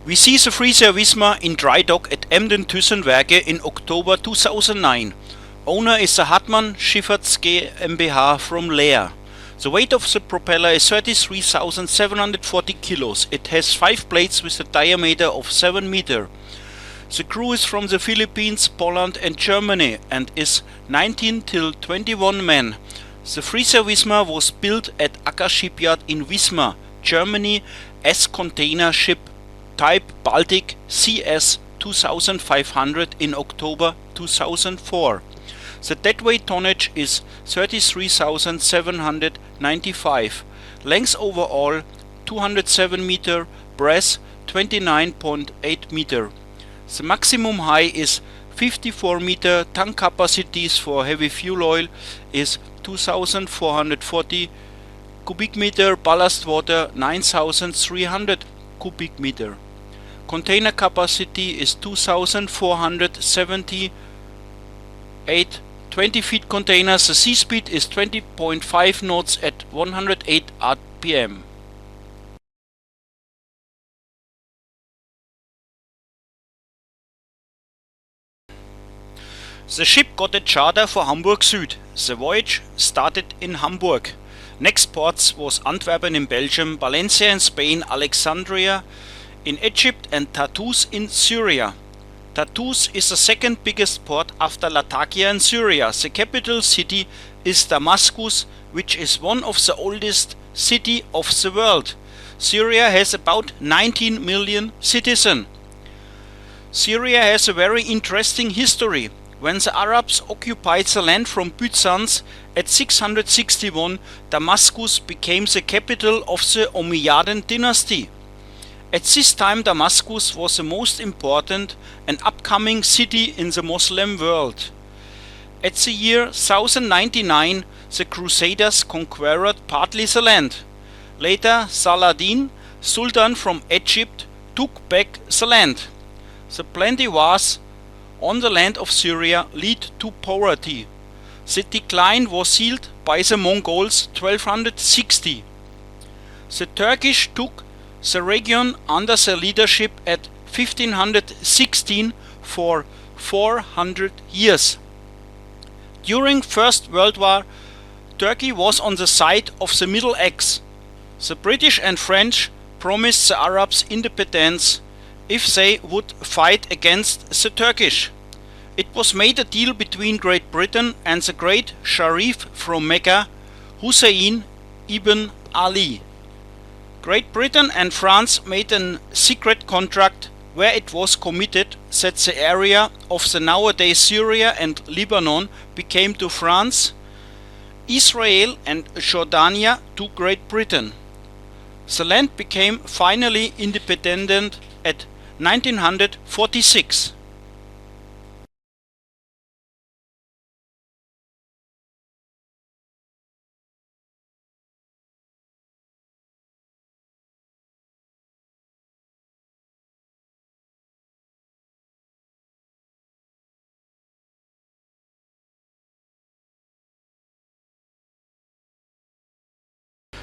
We see the Frisia Wismar in dry dock at Emden Thyssenwerke in October 2009. Owner is the Hartmann Schifffahrts GmbH from Leer. The weight of the propeller is 33,740 kilos. It has 5 blades with a diameter of 7 meters. The crew is from the Philippines, Poland and Germany and is 19 till 21 men. The Frisia Wismar was built at Acker Shipyard in Wismar, Germany as container ship type Baltic CS 2500 in October 2004. The deadweight tonnage is 33,795. Length overall 207 meter, breadth 29.8 meter. The maximum height is 54 meter. Tank capacities for heavy fuel oil is 2,440 cubic meter, ballast water 9,300 cubic meter. Container capacity is 2,478 20 feet containers. The sea speed is 20.5 knots at 108 rpm. The ship got a charter for Hamburg Süd. The voyage started in Hamburg. Next ports was Antwerpen in Belgium, Valencia in Spain, Alexandria in Egypt and Tartus in Syria. Tartus is the second biggest port after Latakia in Syria. The capital city is Damascus, which is one of the oldest cities of the world. Syria has about 19 million citizens. Syria has a very interesting history. When the Arabs occupied the land from Byzance at 661, Damascus became the capital of the Umayyadan dynasty. At this time Damascus was the most important and upcoming city in the Muslim world. At the year 1099 the Crusaders conquered partly the land. Later Saladin, Sultan from Egypt, took back the land. The plenty wars on the land of Syria lead to poverty. The decline was sealed by the Mongols 1260. The Turkish took the region under their leadership at 1516 for 400 years. During First World War, Turkey was on the side of the Middle Axe. The British and French promised the Arabs independence if they would fight against the Turkish. It was made a deal between Great Britain and the great Sharif from Mecca, Hussein ibn Ali. Great Britain and France made a secret contract where it was committed that the area of the nowadays Syria and Lebanon became to France, Israel and Jordania to Great Britain. The land became finally independent at 1946.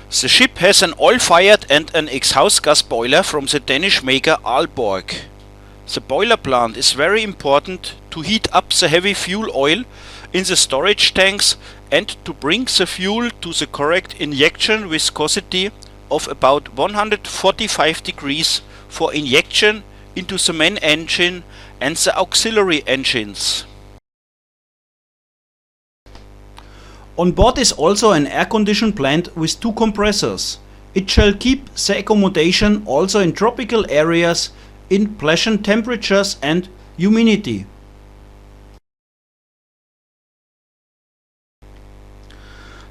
The ship has an oil-fired and an exhaust gas boiler from the Danish maker Aalborg. The boiler plant is very important to heat up the heavy fuel oil in the storage tanks and to bring the fuel to the correct injection viscosity of about 145 degrees for injection into the main engine and the auxiliary engines. On board is also an air-conditioned plant with 2 compressors. It shall keep the accommodation also in tropical areas in pleasant temperatures and humidity.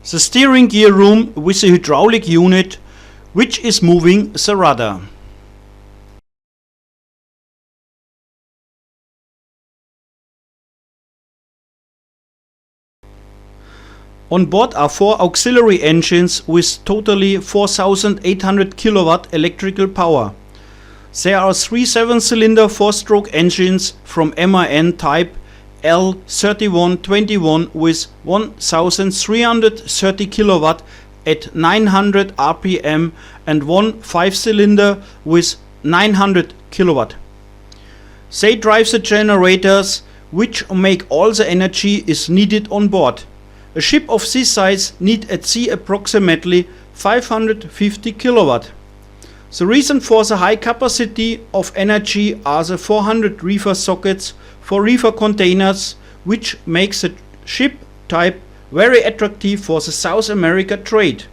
The steering gear room with the hydraulic unit which is moving the rudder. On board are 4 auxiliary engines with totally 4800 kilowatt electrical power. There are 3 7-cylinder 4-stroke engines from MAN type L3121 with 1330 kilowatt at 900 rpm and 1 5-cylinder with 900 kilowatt. They drive the generators which make all the energy is needed on board. A ship of this size need at sea approximately 550 kilowatt. The reason for the high capacity of energy are the 400 reefer sockets for reefer containers, which makes the ship type very attractive for the South America trade.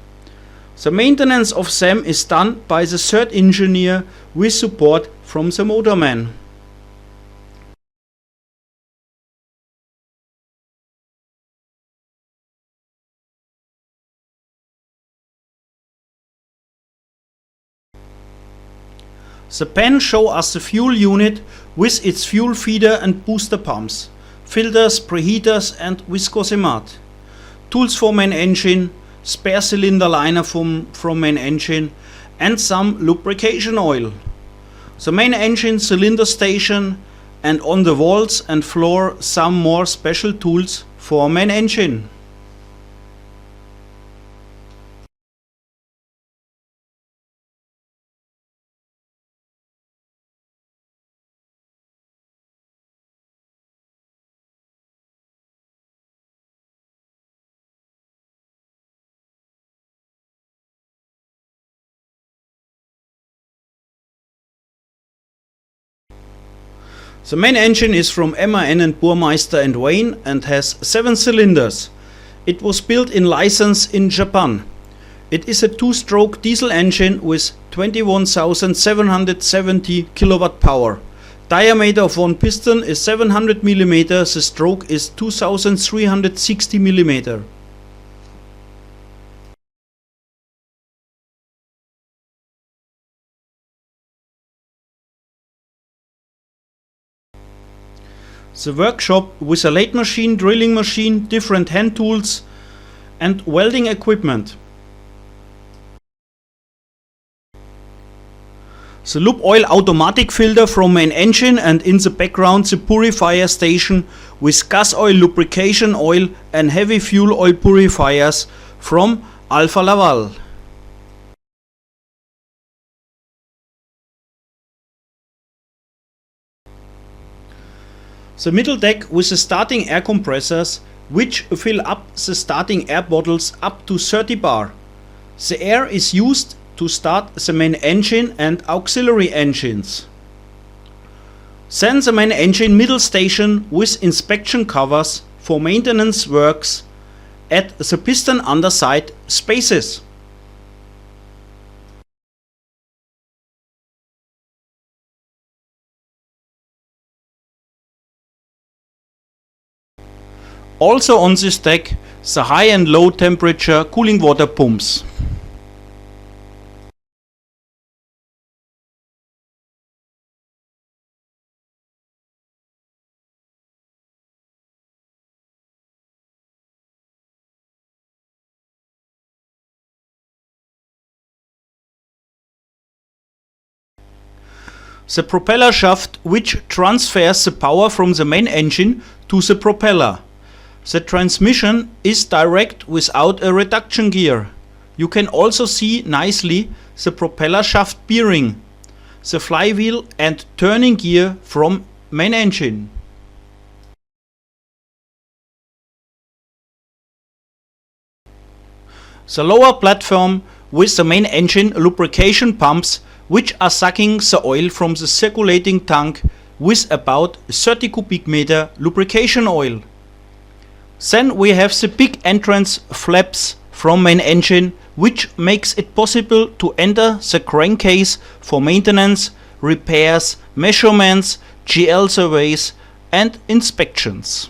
The maintenance of them is done by the third engineer with support from the motorman. The pen shows us the fuel unit with its fuel feeder and booster pumps, filters, preheaters and viscosimat, tools for main engine, spare cylinder liner from main engine and some lubrication oil. The main engine cylinder station, and on the walls and floor some more special tools for main engine. The main engine is from MAN and Burmeister and Wain and has 7 cylinders. It was built in license in Japan. It is a 2-stroke diesel engine with 21,770 kilowatt power. Diameter of one piston is 700 mm, the stroke is 2360 mm. The workshop with a lathe machine, drilling machine, different hand tools and welding equipment. The lube oil automatic filter from main engine, and in the background the purifier station with gas oil, lubrication oil and heavy fuel oil purifiers from Alfa Laval. The middle deck with the starting air compressors, which fill up the starting air bottles up to 30 bar. The air is used to start the main engine and auxiliary engines. Then the main engine middle station with inspection covers for maintenance works at the piston underside spaces. Also on this deck, the high and low temperature cooling water pumps. The propeller shaft, which transfers the power from the main engine to the propeller. The transmission is direct without a reduction gear. You can also see nicely the propeller shaft bearing, the flywheel and turning gear from main engine. The lower platform with the main engine lubrication pumps, which are sucking the oil from the circulating tank with about 30 cubic meter lubrication oil. Then we have the big entrance flaps from main engine, which makes it possible to enter the crankcase for maintenance, repairs, measurements, GL surveys and inspections.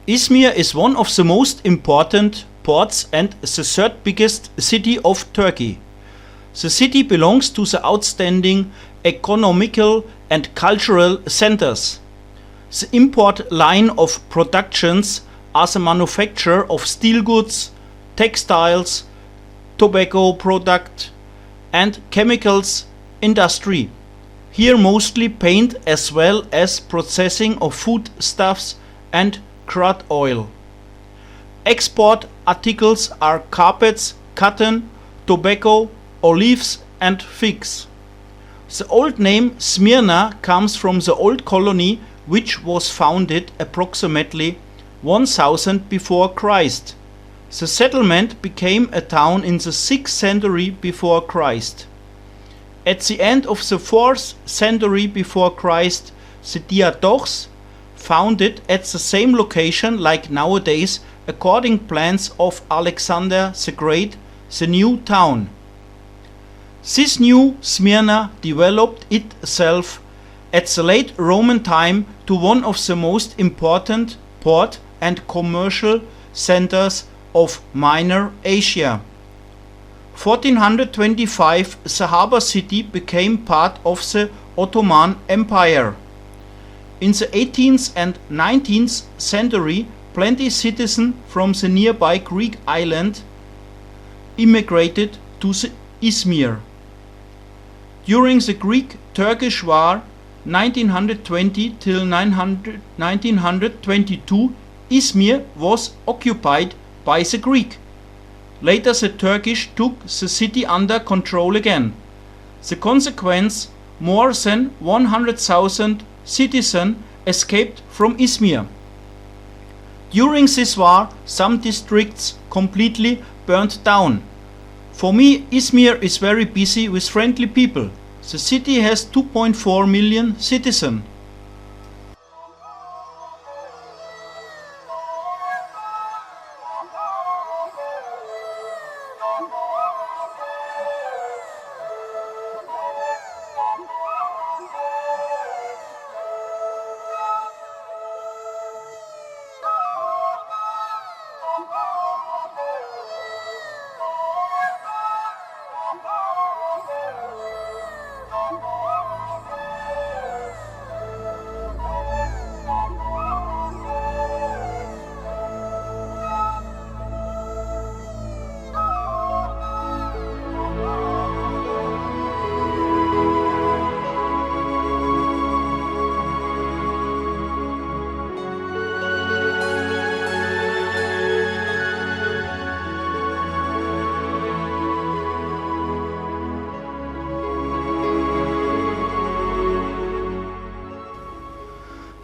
Izmir is one of the most important ports and the third biggest city of Turkey. The city belongs to the outstanding economical and cultural centers. The import line of productions are the manufacture of steel goods, textiles, tobacco product and chemicals industry. Here mostly paint as well as processing of foodstuffs and crude oil. Export articles are carpets, cotton, tobacco, olives and figs. The old name Smyrna comes from the old colony which was founded approximately 1000 before Christ. The settlement became a town in the 6th century before Christ. At the end of the 4th century before Christ, the Diadochs founded at the same location like nowadays, according plans of Alexander the Great, the new town. This new Smyrna developed itself at the late Roman time to one of the most important port and commercial centers of Minor Asia. 1425 the harbor city became part of the Ottoman Empire. In the 18th and 19th century, plenty citizens from the nearby Greek island immigrated to the Izmir. During the Greek-Turkish War 1920 till 1922, Izmir was occupied by the Greek. Later the Turkish took the city under control again. The consequence, more than 100,000 citizens escaped from Izmir. During this war, some districts completely burnt down. For me, Izmir is very busy with friendly people. The city has 2.4 million citizens.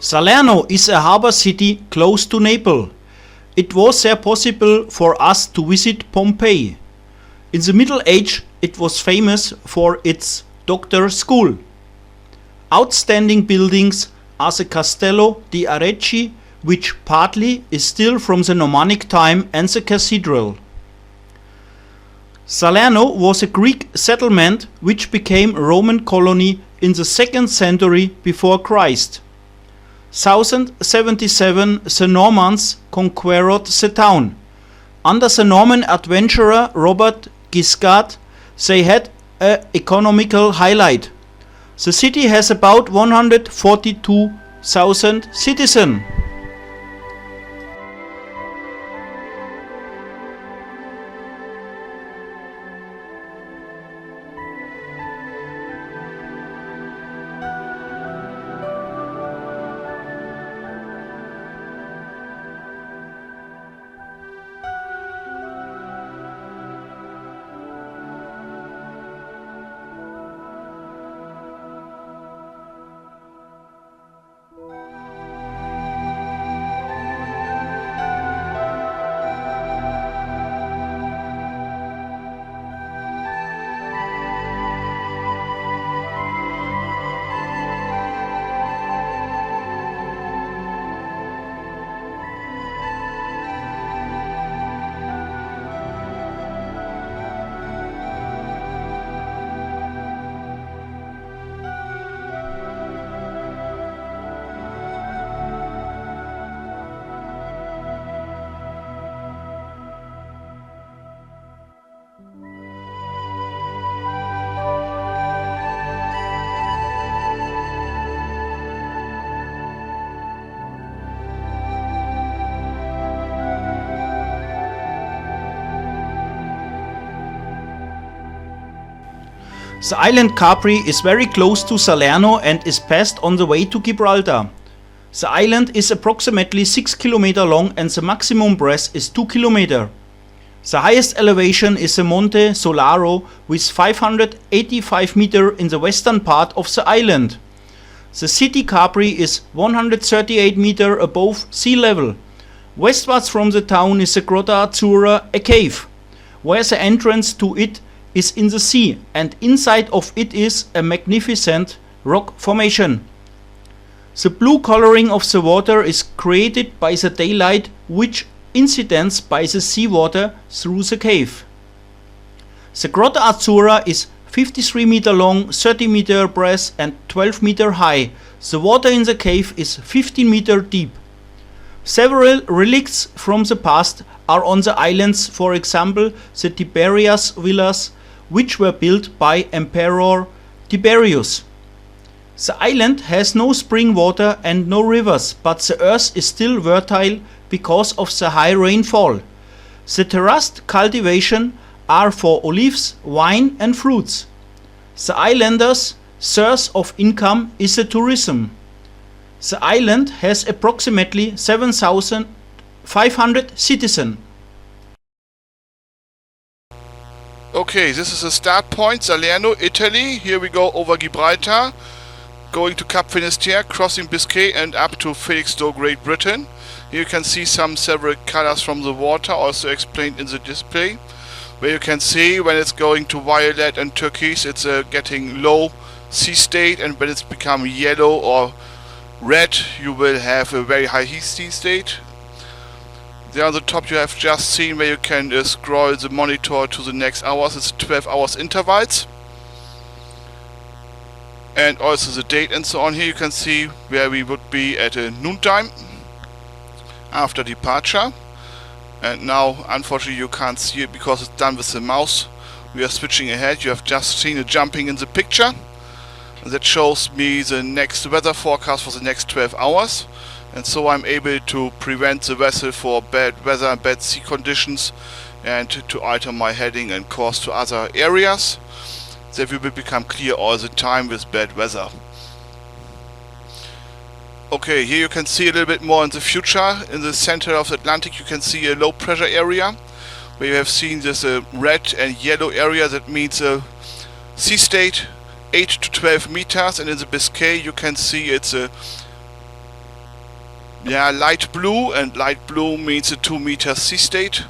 Salerno is a harbor city close to Naples. It was there possible for us to visit Pompeii. In the Middle Age it was famous for its doctor school. Outstanding buildings are the Castello di Arecci, which partly is still from the Normannic time, and the cathedral. Salerno was a Greek settlement which became a Roman colony in the 2nd century before Christ. 1077 the Normans conquered the town. Under the Norman adventurer Robert Guiscard, they had an economical highlight. The city has about 142,000 citizens. The island Capri is very close to Salerno and is passed on the way to Gibraltar. The island is approximately 6 km long and the maximum breadth is 2 km. The highest elevation is the Monte Solaro with 585 meters in the western part of the island. The city Capri is 138 meters above sea level. Westwards from the town is the Grotta Azzurra, a cave, where the entrance to it is in the sea, and inside of it is a magnificent rock formation. The blue coloring of the water is created by the daylight which incidents by the seawater through the cave. The Grotta Azzurra is 53 meters long, 30 meters breadth and 12 meters high. The water in the cave is 15 meters deep. Several relics from the past are on the islands, for example the Tiberias villas, which were built by Emperor Tiberius. The island has no spring water and no rivers, but the earth is still fertile because of the high rainfall. The terraced cultivation are for olives, wine and fruits. The islanders' source of income is the tourism. The island has approximately 7,500 citizens. Okay, this is the start point, Salerno, Italy. Here we go over Gibraltar, going to Cap Finisterre, crossing Biscay and up to Felixstowe, Great Britain. Here you can see several colors from the water, also explained in the display, where you can see when it's going to violet and turquoise, it's getting low sea state, and when it's become yellow or red, you will have a very high sea state. There on the top you have just seen where you can scroll the monitor to the next hours. It's 12 hours intervals. And also the date and so on. Here you can see where we would be at noontime after departure. And now unfortunately you can't see it because it's done with the mouse. We are switching ahead. You have just seen it jumping in the picture. That shows me the next weather forecast for the next 12 hours. And so I'm able to prevent the vessel for bad weather and bad sea conditions, and to alter my heading and course to other areas that will become clear all the time with bad weather. Okay, here you can see a little bit more in the future. In the center of the Atlantic you can see a low pressure area where you have seen this red and yellow area. That means a sea state 8 to 12 meters, and in the Biscay you can see it's a light blue, and light blue means a 2 meter sea state.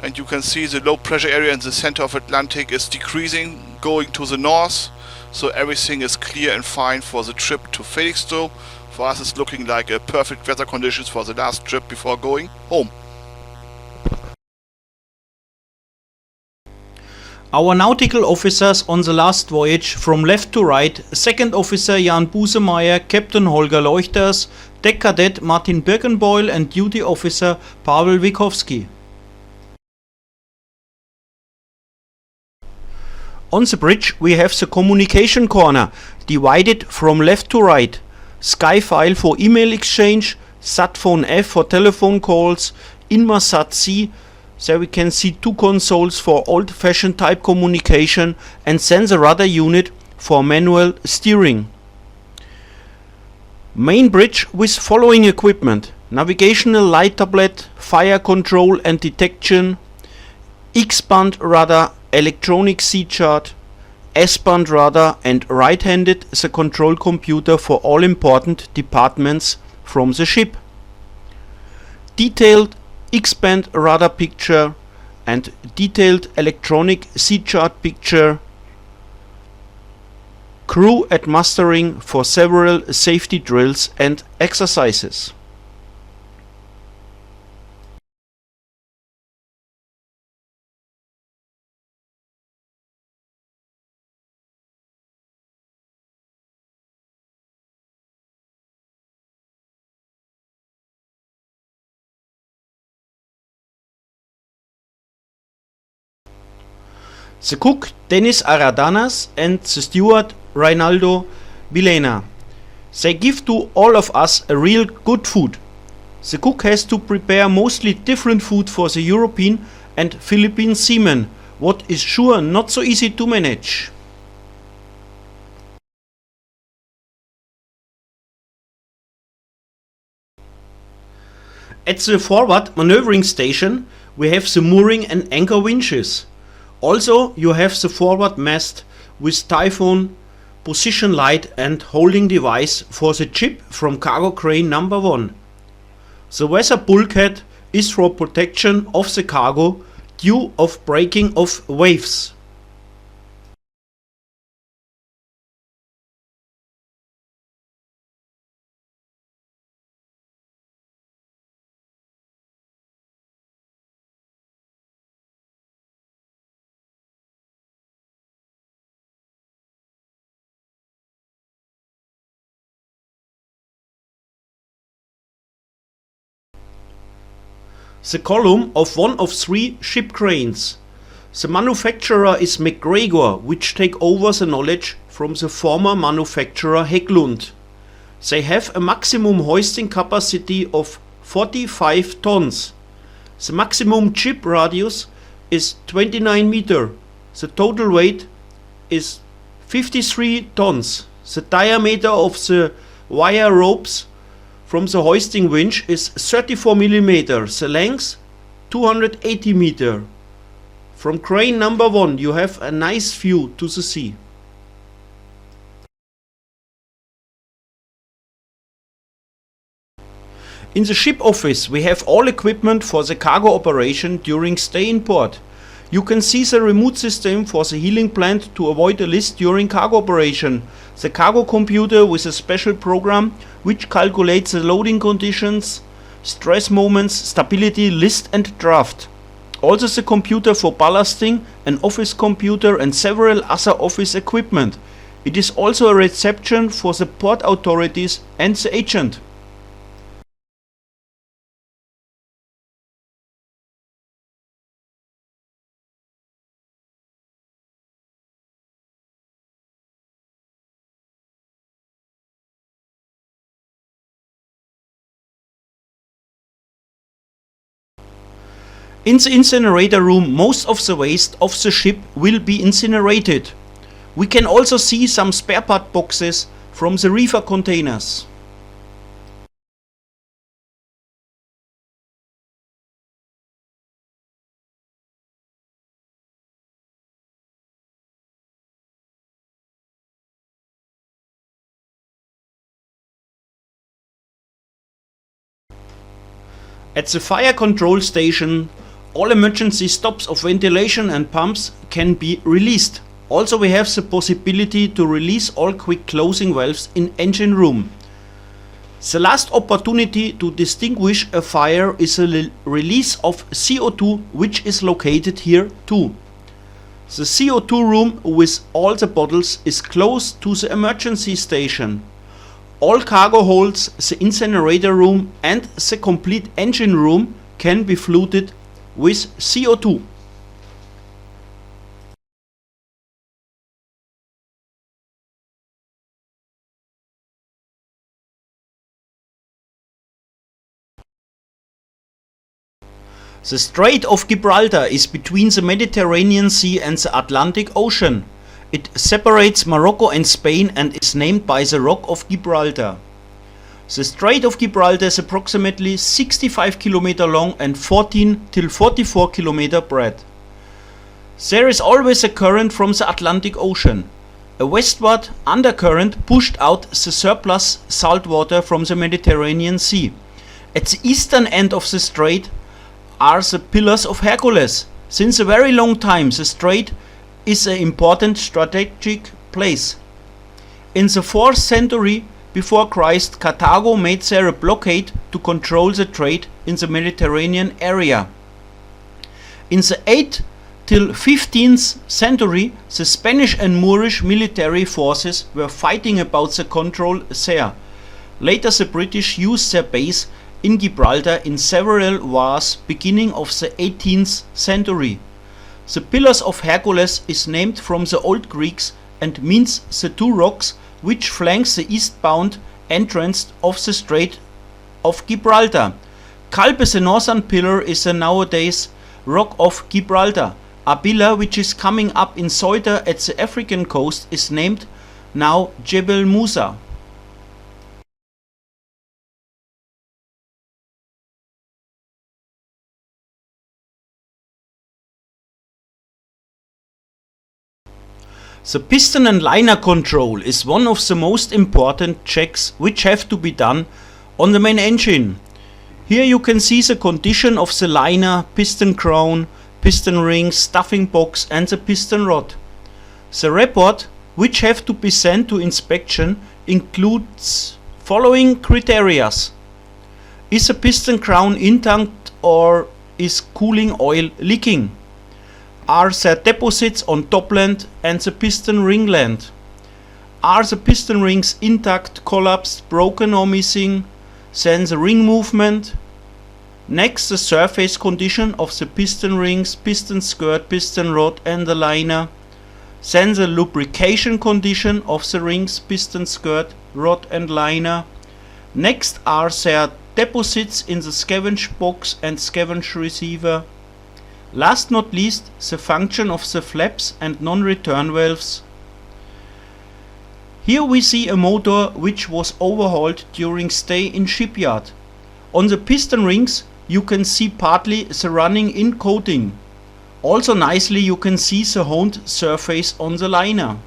And you can see the low pressure area in the center of Atlantic is decreasing, going to the north, so everything is clear and fine for the trip to Felixstowe. For us it's looking like a perfect weather conditions for the last trip before going home. Our nautical officers on the last voyage from left to right: Second Officer Jan Busemeyer, Captain Holger Leuchters, Deck Cadet Martin Birkenbeul and Duty Officer Pavel Wikowski. On the bridge we have the communication corner, divided from left to right. Skyfile for email exchange, Satphone F for telephone calls, Inmarsat C. There we can see two consoles for old-fashioned type communication, and sensor rudder unit for manual steering. Main bridge with following equipment: navigational light tablet, fire control and detection, X-band radar, electronic sea chart, S-band radar, and right-handed the control computer for all important departments from the ship. Detailed X-band radar picture and detailed electronic sea chart picture. Crew at mustering for several safety drills and exercises. The cook Dennis Aradanas and the steward Reinaldo Vilena. They give to all of us a real good food. The cook has to prepare mostly different food for the European and Philippine seamen, what is sure not so easy to manage. At the forward maneuvering station we have the mooring and anchor winches. Also you have the forward mast with typhoon, position light and holding device for the ship from cargo crane number 1. The weather bulkhead is for protection of the cargo due of breaking of waves. The column of one of 3 ship cranes. The manufacturer is MacGregor, which take over the knowledge from the former manufacturer Hägglund. They have a maximum hoisting capacity of 45 tons. The maximum ship radius is 29 meter. The total weight is 53 tons. The diameter of the wire ropes from the hoisting winch is 34 mm, the length 280 meter. From crane number 1 you have a nice view to the sea. In the ship office we have all equipment for the cargo operation during stay in port. You can see the remote system for the healing plant to avoid a list during cargo operation, the cargo computer with a special program which calculates the loading conditions, stress moments, stability, list and draft. Also the computer for ballasting, an office computer and several other office equipment. It is also a reception for the port authorities and the agent. In the incinerator room most of the waste of the ship will be incinerated. We can also see some spare part boxes from the reefer containers. At the fire control station all emergency stops of ventilation and pumps can be released. Also we have the possibility to release all quick closing valves in engine room. The last opportunity to distinguish a fire is a release of CO2 which is located here too. The CO2 room with all the bottles is close to the emergency station. All cargo holds, the incinerator room and the complete engine room can be flooded with CO2. The Strait of Gibraltar is between the Mediterranean Sea and the Atlantic Ocean. It separates Morocco and Spain and is named by the Rock of Gibraltar. The Strait of Gibraltar is approximately 65 km long and 14 till 44 km breadth. There is always a current from the Atlantic Ocean. A westward undercurrent pushed out the surplus salt water from the Mediterranean Sea. At the eastern end of the strait are the Pillars of Hercules. Since a very long time the strait is an important strategic place. In the 4th century before Christ, Carthago made there a blockade to control the trade in the Mediterranean area. In the 8th till 15th century, the Spanish and Moorish military forces were fighting about the control there. Later the British used their base in Gibraltar in several wars beginning of the 18th century. The Pillars of Hercules is named from the Old Greeks and means the 2 rocks which flanks the eastbound entrance of the Strait of Gibraltar. Calpe, the northern pillar, is the nowadays Rock of Gibraltar. Abila, which is coming up in Ceuta at the African coast, is named now Jebel Musa. The piston and liner control is one of the most important checks which have to be done on the main engine. Here you can see the condition of the liner, piston crown, piston rings, stuffing box and the piston rod. The report which have to be sent to inspection includes following criteria. Is the piston crown intact or is cooling oil leaking? Are there deposits on topland and the piston ringland? Are the piston rings intact, collapsed, broken or missing? Then the ring movement. Next, the surface condition of the piston rings, piston skirt, piston rod and the liner. Then the lubrication condition of the rings, piston skirt, rod and liner. Next are there deposits in the scavenge box and scavenge receiver. Last not least, the function of the flaps and non-return valves. Here we see a motor which was overhauled during stay in shipyard. On the piston rings you can see partly the running in coating. Also nicely you can see the honed surface on the liner.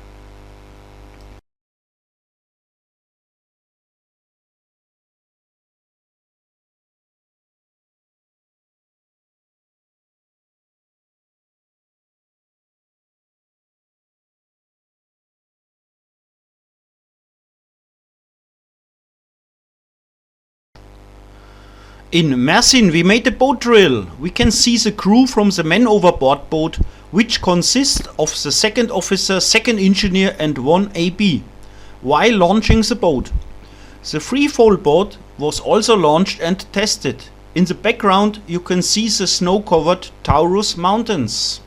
In Mersin we made a boat drill. We can see the crew from the man overboard boat, which consists of the second officer, second engineer and one AB, while launching the boat. The freefall boat was also launched and tested. In the background you can see the snow-covered Taurus mountains.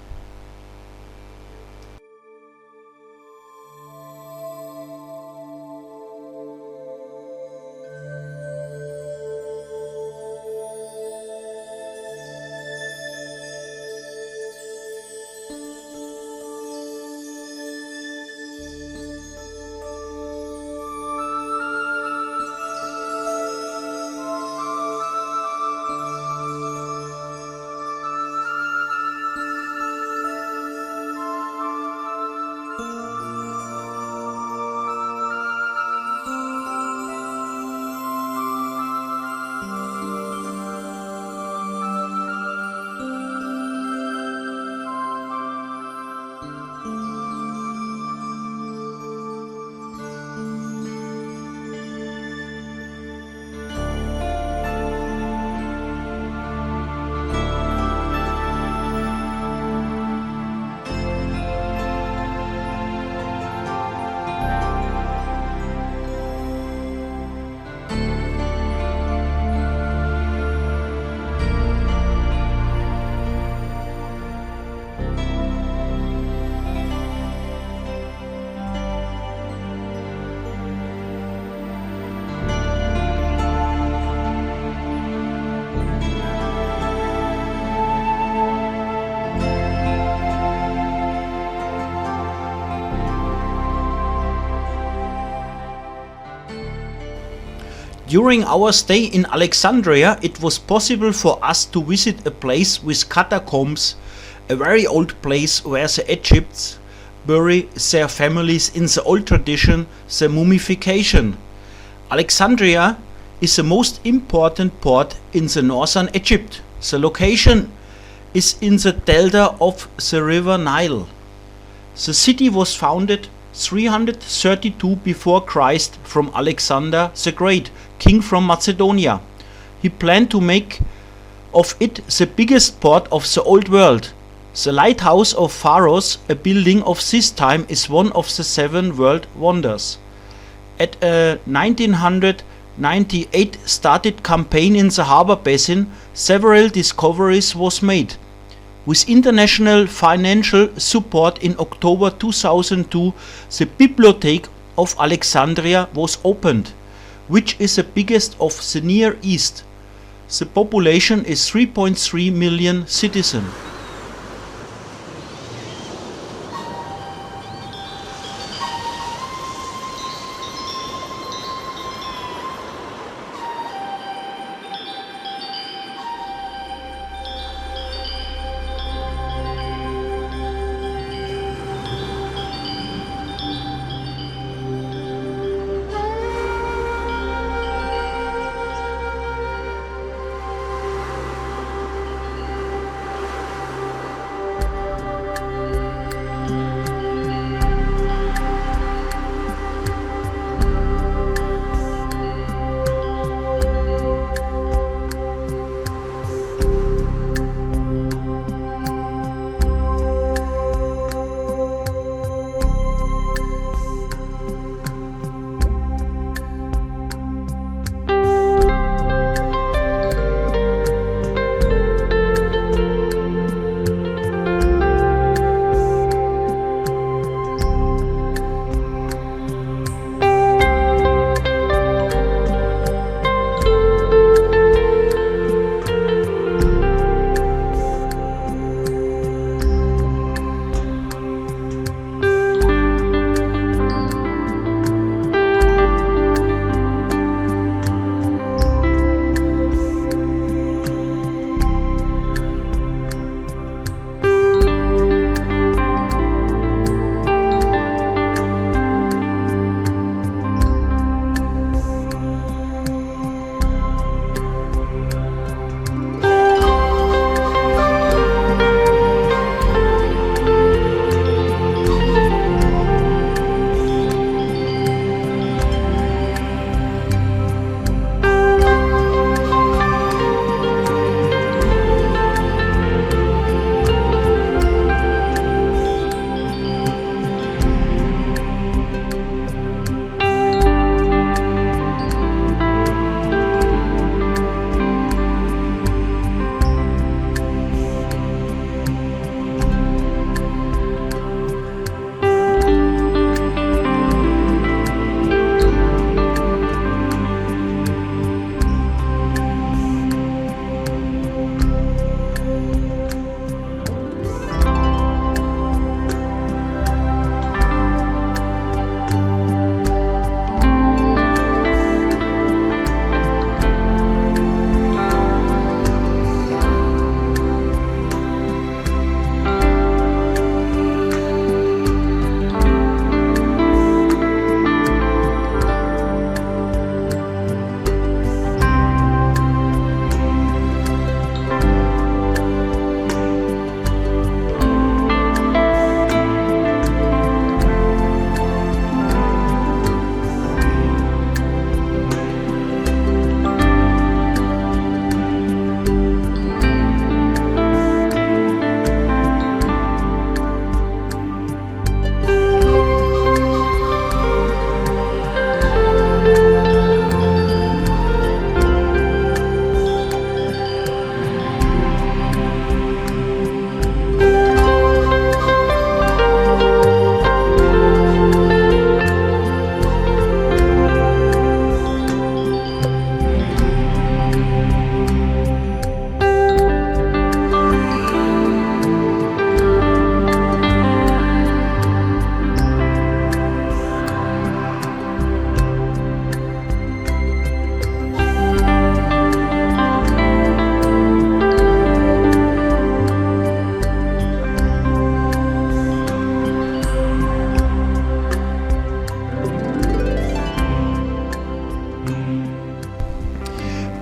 During our stay in Alexandria it was possible for us to visit a place with catacombs, a very old place where the Egypts bury their families in the old tradition, the mummification. Alexandria is the most important port in the northern Egypt. The location is in the delta of the river Nile. The city was founded 332 before Christ from Alexander the Great, king from Macedonia. He planned to make of it the biggest port of the old world. The lighthouse of Pharos, a building of this time, is one of the 7 world wonders. At a 1998 started campaign in the harbor basin, several discoveries was made. With international financial support in October 2002, the Bibliothek of Alexandria was opened, which is the biggest of the Near East. The population is 3.3 million citizens.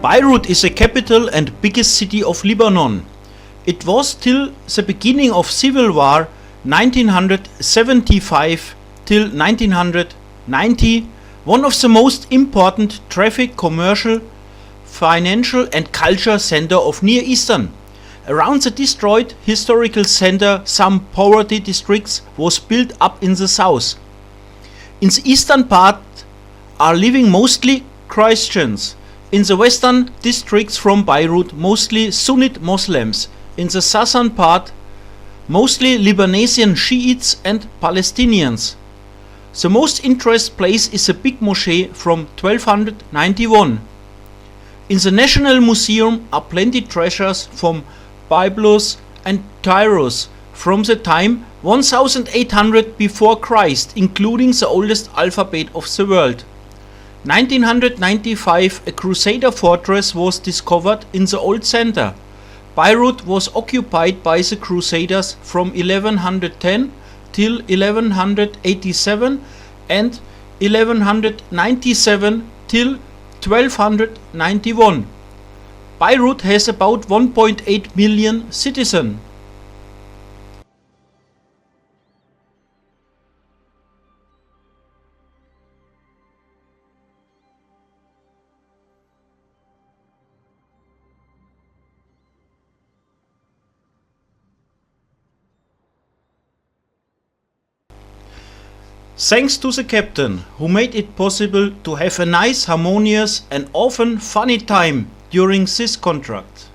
Beirut is the capital and biggest city of Lebanon. It was till the beginning of civil war 1975 till 1990 one of the most important traffic, commercial, financial and culture center of Near Eastern. Around the destroyed historical center some poverty districts was built up in the south. In the eastern part are living mostly Christians. In the western districts from Beirut mostly Sunnite Muslims. In the southern part mostly Lebanese Shiites and Palestinians. The most interesting place is a big mosque from 1291. In the National Museum are plenty treasures from Byblos and Tyrus from the time 1800 before Christ, including the oldest alphabet of the world. 1995 a Crusader fortress was discovered in the old center. Beirut was occupied by the Crusaders from 1110 till 1187 and 1197 till 1291. Beirut has about 1.8 million citizens. Thanks to the captain, who made it possible to have a nice, harmonious and often funny time during this contract.